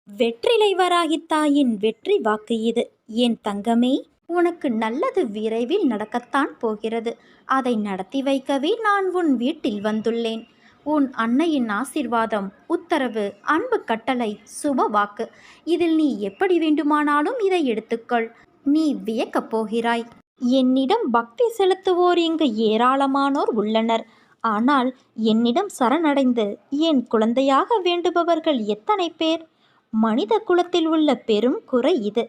வெற்றிலை வராகி தாயின் வெற்றி வாக்கு இது. என் தங்கமே, உனக்கு நல்லது விரைவில் நடக்கத்தான் போகிறது. அதை நடத்தி வைக்கவே நான் உன் வீட்டில் வந்துள்ளேன். உன் அன்னையின் ஆசிர்வாதம், உத்தரவு, அன்பு கட்டளை, சுப வாக்கு. இதில் நீ எப்படி வேண்டுமானாலும் இதை எடுத்துக்கொள். நீ வியக்கப் போகிறாய். என்னிடம் பக்தி செலுத்துவோர் இங்கு ஏராளமானோர் உள்ளனர். ஆனால் என்னிடம் சரணடைந்து என் குழந்தையாக வேண்டுபவர்கள் எத்தனை பேர்? மனித குலத்தில் உள்ள பெரும் குறை இது.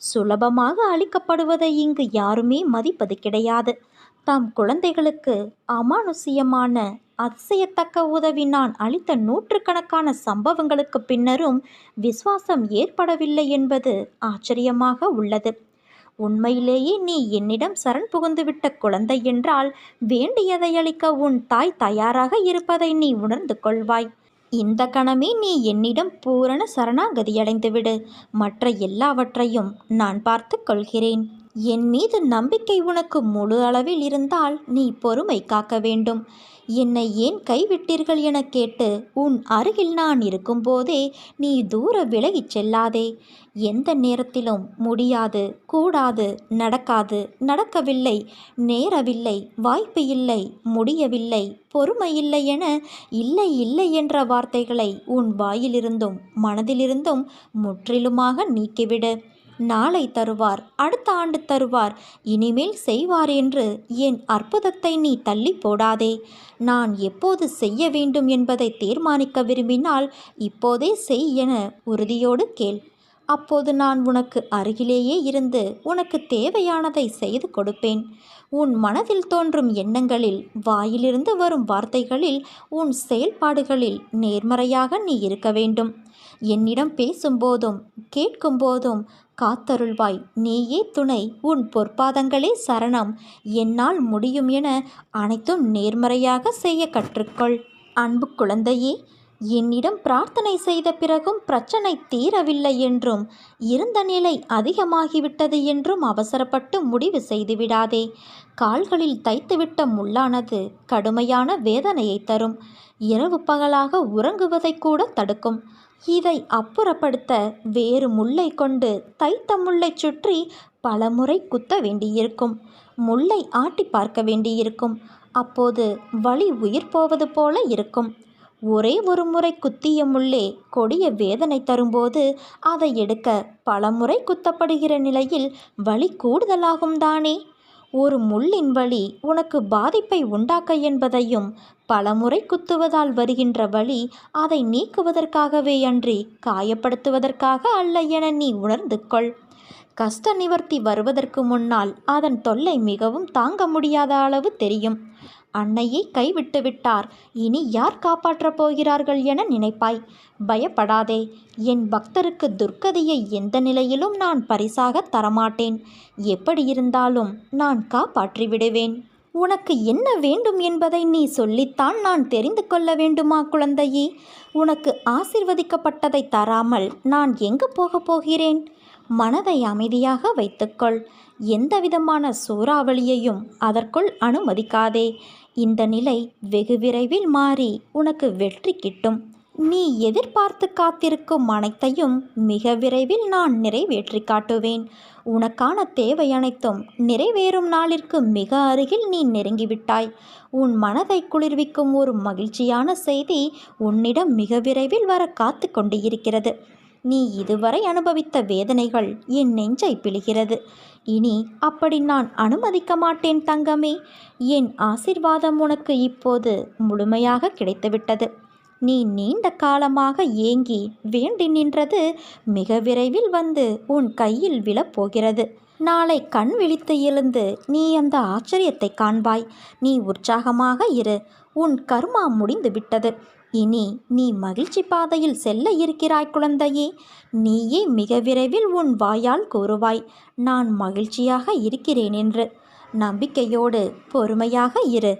சுலபமாக அளிக்கப்படுவதை இங்கு யாருமே மதிப்பது கிடையாது. தம் குழந்தைகளுக்கு அமானுஷ்யமான அதிசயத்தக்க உதவி நான் அளித்த நூற்றுக்கணக்கான சம்பவங்களுக்கு பின்னரும் விசுவாசம் ஏற்படவில்லை என்பது ஆச்சரியமாக உள்ளது. உண்மையிலேயே நீ என்னிடம் சரண் புகுந்துவிட்ட குழந்தை என்றால் வேண்டியதை அளிக்க உன் தாய் தயாராக இருப்பதை நீ உணர்ந்து கொள்வாய். இந்த கணமே நீ என்னிடம் பூரண சரணாகதியடைந்துவிடு. மற்ற எல்லாவற்றையும் நான் பார்த்து கொள்கிறேன். என் மீது நம்பிக்கை உனக்கு முழு அளவில் இருந்தால் நீ பொறுமை காக்க வேண்டும். என்னை ஏன் கைவிட்டீர்கள் என கேட்டு உன் அருகில் நான் இருக்கும்போதே நீ தூர விலகிச் செல்லாதே. எந்த நேரத்திலும் முடியாது, கூடாது, நடக்காது, நடக்கவில்லை, நேரவில்லை, வாய்ப்பு இல்லை, முடியவில்லை, பொறுமை இல்லை என இல்லை இல்லை என்ற வார்த்தைகளை உன் வாயிலிருந்தும் மனதிலிருந்தும் முற்றிலுமாக நீக்கிவிடு. நாளை தருவார், அடுத்த ஆண்டு தருவார், இனிமேல் செய்வார் என்று என் அற்புதத்தை நீ தள்ளி போடாதே. நான் எப்போது செய்ய வேண்டும் என்பதை தீர்மானிக்க விரும்பினால் இப்போதே செய் என உறுதியோடு கேள். அப்போது நான் உனக்கு அருகிலேயே இருந்து உனக்கு தேவையானதை செய்து கொடுப்பேன். உன் மனதில் தோன்றும் எண்ணங்களில், வாயிலிருந்து வரும் வார்த்தைகளில், உன் செயல்பாடுகளில் நேர்மறையாக நீ இருக்க வேண்டும். என்னிடம் பேசும்போதும் கேட்கும்போதும் காத்தருள்வாய். நீயே துணை, உன் பொற்பாதங்களே சரணம், என்னால் முடியும் என அனைத்தும் நேர்மறையாக செய்ய கற்றுக்கொள். அன்பு குழந்தையே, என்னிடம் பிரார்த்தனை செய்த பிறகும் பிரச்சனை தீரவில்லை என்றும் இருந்த நிலை அதிகமாகிவிட்டது என்றும் அவசரப்பட்டு முடிவு செய்துவிடாதே. கால்களில் தைத்துவிட்ட முள்ளானது கடுமையான வேதனையை தரும். இரவு பகலாக உறங்குவதை கூட தடுக்கும். இதை அப்புறப்படுத்த வேறு முல்லை கொண்டு தைத்த முல்லை சுற்றி பல முறை குத்த வேண்டியிருக்கும். முல்லை ஆட்டி பார்க்க வேண்டியிருக்கும். அப்போது வலி உயிர் போவது போல இருக்கும். ஒரே ஒரு முறை குத்திய முள்ளே கொடிய வேதனை தரும்போது அதை எடுக்க பல முறை குத்தப்படுகிற நிலையில் வலி கூடுதலாகும் தானே. ஒரு முள்ளின் வலி உனக்கு பாதிப்பை உண்டாக்க என்பதையும், பலமுறை குத்துவதால் வருகின்ற வலி அதை நீக்குவதற்காகவே அன்றி காயப்படுத்துவதற்காக அல்ல என நீ உணர்ந்து கொள். கஷ்ட நிவர்த்தி வருவதற்கு முன்னால் அதன் தொல்லை மிகவும் தாங்க முடியாத அளவு தெரியும். அன்னையை கைவிட்டு விட்டார், இனி யார் காப்பாற்றப் போகிறார்கள் என நினைப்பாய். பயப்படாதே. என் பக்தருக்கு துர்க்கதியை எந்த நிலையிலும் நான் பரிசாக தரமாட்டேன். எப்படி இருந்தாலும் நான் காப்பாற்றி விடுவேன். உனக்கு என்ன வேண்டும் என்பதை நீ சொல்லித்தான் நான் தெரிந்து கொள்ள வேண்டுமா குழந்தையே? உனக்கு ஆசிர்வதிக்கப்பட்டதை தராமல் நான் எங்கு போகப் போகிறேன்? மனதை அமைதியாக வைத்துக்கொள். எந்தவிதமான சூறாவளியையும் அதற்குள் அனுமதிக்காதே. இந்த நிலை வெகு விரைவில் மாறி உனக்கு வெற்றி கிட்டும். நீ எதிர்பார்த்து காத்திருக்கும் அனைத்தையும் மிக விரைவில் நான் நிறைவேற்றி காட்டுவேன். உனக்கான தேவை அனைத்தும் நிறைவேறும் நாளிற்கு மிக அருகில் நீ நெருங்கிவிட்டாய். உன் மனதை குளிர்விக்கும் ஒரு மகிழ்ச்சியான செய்தி உன்னிடம் மிக விரைவில் வர காத்து கொண்டு இருக்கிறது. நீ இதுவரை அனுபவித்த வேதனைகள் என் நெஞ்சை பிழிகிறது. இனி அப்படி நான் அனுமதிக்க மாட்டேன் தங்கமே. என் ஆசிர்வாதம் உனக்கு இப்போது முழுமையாக கிடைத்துவிட்டது. நீ நீண்ட காலமாக ஏங்கி வேண்டி நின்றது மிக விரைவில் வந்து உன் கையில் விழப்போகிறது. நாளை கண் விழித்து எழுந்து நீ அந்த ஆச்சரியத்தை காண்பாய். நீ உற்சாகமாக இரு. உன் கர்மா முடிந்து விட்டது. இனி நீ மகிழ்ச்சி பாதையில் செல்ல இருக்கிறாய் குழந்தையே. நீயே மிக விரைவில் உன் வாயால் கூறுவாய், நான் மகிழ்ச்சியாக இருக்கிறேன் என்று. நம்பிக்கையோடு பொறுமையாக இரு.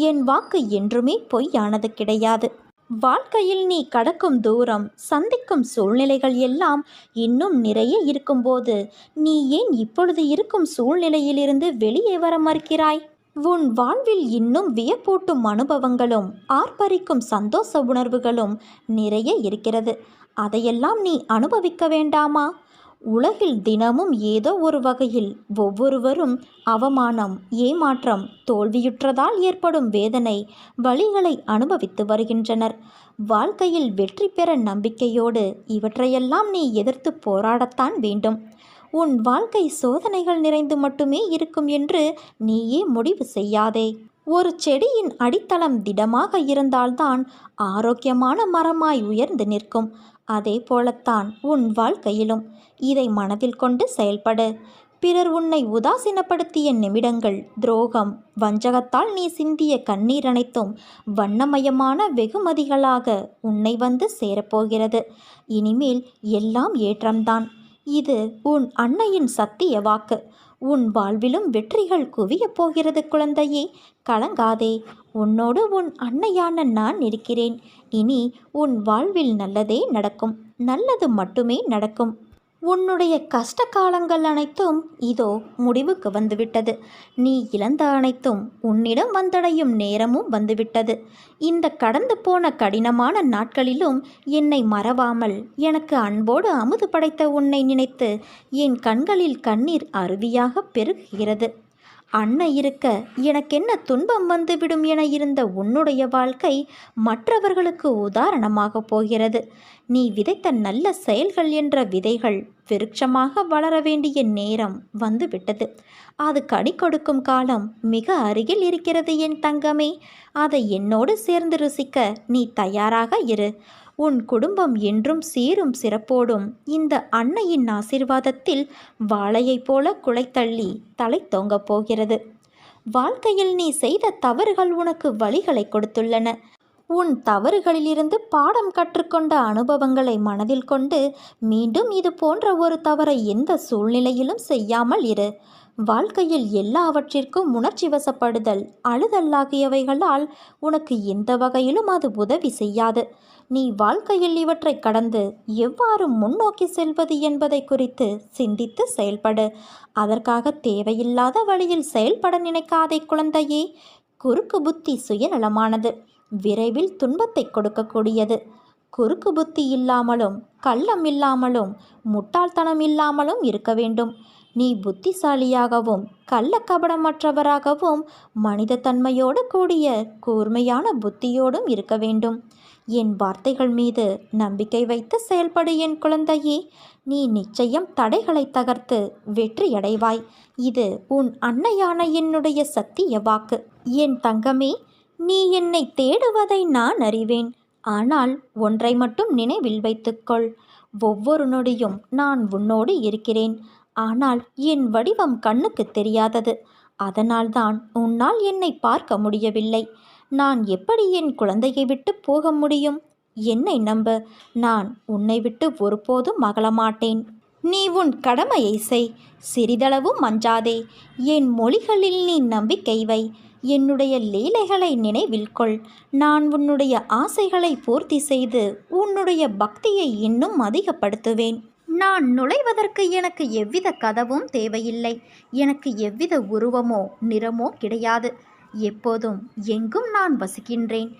என் வாக்கு என்றுமே பொய்யானது கிடையாது. வாழ்க்கையில் நீ கடக்கும் தூரம், சந்திக்கும் சூழ்நிலைகள் எல்லாம் இன்னும் நிறைய இருக்கும்போது நீ ஏன் இப்பொழுது இருக்கும் சூழ்நிலையிலிருந்து வெளியே வர மறுக்கிறாய்? உன் வாழ்வில் இன்னும் வியப்பூட்டும் அனுபவங்களும் ஆர்ப்பரிக்கும் சந்தோஷ உணர்வுகளும் நிறைய இருக்கிறது. அதையெல்லாம் நீ அனுபவிக்க வேண்டாமா? உலகில் தினமும் ஏதோ ஒரு வகையில் ஒவ்வொருவரும் அவமானம், ஏமாற்றம், தோல்வியுற்றதால் ஏற்படும் வேதனை, வலிகளை அனுபவித்து வருகின்றனர். வாழ்க்கையில் வெற்றி பெற நம்பிக்கையோடு இவற்றையெல்லாம் நீ எதிர்த்து போராடத்தான் வேண்டும். உன் வாழ்க்கை சோதனைகள் நிறைந்து மட்டுமே இருக்கும் என்று நீயே முடிவு செய்யாதே. ஒரு செடியின் அடித்தளம் திடமாக இருந்தால்தான் ஆரோக்கியமான மரமாய் உயர்ந்து நிற்கும். அதே போலத்தான் உன் வாழ்க்கையிலும். இதை மனதில் கொண்டு செயல்படு. பிறர் உன்னை உதாசீனப்படுத்திய நிமிடங்கள், துரோகம், வஞ்சகத்தால் நீ சிந்திய கண்ணீர் அனைத்தும் வண்ணமயமான வெகுமதிகளாக உன்னை வந்து சேரப்போகிறது. இனிமேல் எல்லாம் ஏற்றம்தான். இது உன் அன்னையின் சத்திய வாக்கு. உன் வாழ்விலும் வெற்றிகள் குவியப் போகிறது குழந்தையே. கலங்காதே. உன்னோடு உன் அன்னையான நான் இருக்கிறேன். இனி உன் வாழ்வில் நல்லதே நடக்கும். நல்லது மட்டுமே நடக்கும். உன்னுடைய கஷ்ட காலங்கள் அனைத்தும் இதோ முடிவுக்கு வந்துவிட்டது. நீ இழந்த அனைத்தும் உன்னிடம் வந்தடையும் நேரமும் வந்துவிட்டது. இந்த கடந்து போன கடினமான நாட்களிலும் என்னை மறவாமல் எனக்கு அன்போடு அமுது படைத்த உன்னை நினைத்து என் கண்களில் கண்ணீர் அருவியாக பெருகுகிறது. அன்னை இருக்க எனக்கென்ன துன்பம் வந்துவிடும் என இருந்த உன்னுடைய வாழ்க்கை மற்றவர்களுக்கு உதாரணமாக போகிறது. நீ விதைத்த நல்ல செயல்கள் என்ற விதைகள் விருட்சமாக வளர வேண்டிய நேரம் வந்துவிட்டது. அது கனி கொடுக்கும் காலம் மிக அருகில் இருக்கிறது என் தங்கமே. அதை என்னோடு சேர்ந்து ருசிக்க நீ தயாராக இரு. உன் குடும்பம் என்றும் சீரும் சிறப்போடும் இந்த அன்னையின் ஆசீர்வாதத்தில் வாழையைப் போல குலைத்தள்ளி தலை தொங்கப் போகிறது. வாழ்க்கையில் நீ செய்த தவறுகள் உனக்கு வலிகளை கொடுத்துள்ளன. உன் தவறுகளிலிருந்து பாடம் கற்றுக்கொண்ட அனுபவங்களை மனதில் கொண்டு மீண்டும் இது போன்ற ஒரு தவறை எந்த சூழ்நிலையிலும் செய்யாமல் இரு. வாழ்க்கையில் எல்லாவற்றிற்கும் உணர்ச்சி வசப்படுதல், அழுதல் ஆகியவைகளால் உனக்கு எந்த வகையிலும் அது உதவி செய்யாது. நீ வாழ்க்கையில் இவற்றை கடந்து எவ்வாறு முன்னோக்கி செல்வது என்பதை குறித்து சிந்தித்து செயல்படு. அதற்காக தேவையில்லாத வழியில் செயல்பட நினைக்காதே குழந்தையே. குறுக்கு புத்தி சுயநலமானது, விரைவில் துன்பத்தை கொடுக்கக்கூடியது. குறுக்கு புத்தி இல்லாமலும் கள்ளம் இல்லாமலும் முட்டாள்தனம் இல்லாமலும் இருக்க வேண்டும். நீ புத்திசாலியாகவும் கள்ளக்கபடமற்றவராகவும் மனித தன்மையோடு கூடிய கூர்மையான புத்தியோடும் இருக்க வேண்டும். என் வார்த்தைகள் மீது நம்பிக்கை வைத்து செயல்படு என் குழந்தையே. நீ நிச்சயம் தடைகளை தகர்த்து வெற்றியடைவாய். இது உன் அன்னையான என்னுடைய சத்திய வாக்கு. என் தங்கமே, நீ என்னை தேடுவதை நான் அறிவேன். ஆனால் ஒன்றை மட்டும் நினைவில் வைத்துக்கொள். ஒவ்வொரு நொடியும் நான் உன்னோடு இருக்கிறேன். ஆனால் என் வடிவம் கண்ணுக்கு தெரியாதது. அதனால்தான் உன்னால் என்னை பார்க்க முடியவில்லை. நான் எப்படி என் குழந்தையை விட்டு போக முடியும்? என்னை நம்பு. நான் உன்னை விட்டு ஒருபோதும் அகலமாட்டேன். நீ உன் கடமையை செய். சிறிதளவும் அஞ்சாதே. என் மொழிகளில் நீ நம்பிக்கை வை. என்னுடைய லீலைகளை நினைவில் கொள். நான் உன்னுடைய ஆசைகளை பூர்த்தி செய்து உன்னுடைய பக்தியை இன்னும் அதிகப்படுத்துவேன். நான் நுழைவதற்கு எனக்கு எவ்வித கதவும் தேவையில்லை. எனக்கு எவ்வித உருவமோ நிறமோ கிடையாது. எப்போதும் எங்கும் நான் வசிக்கின்றேன்.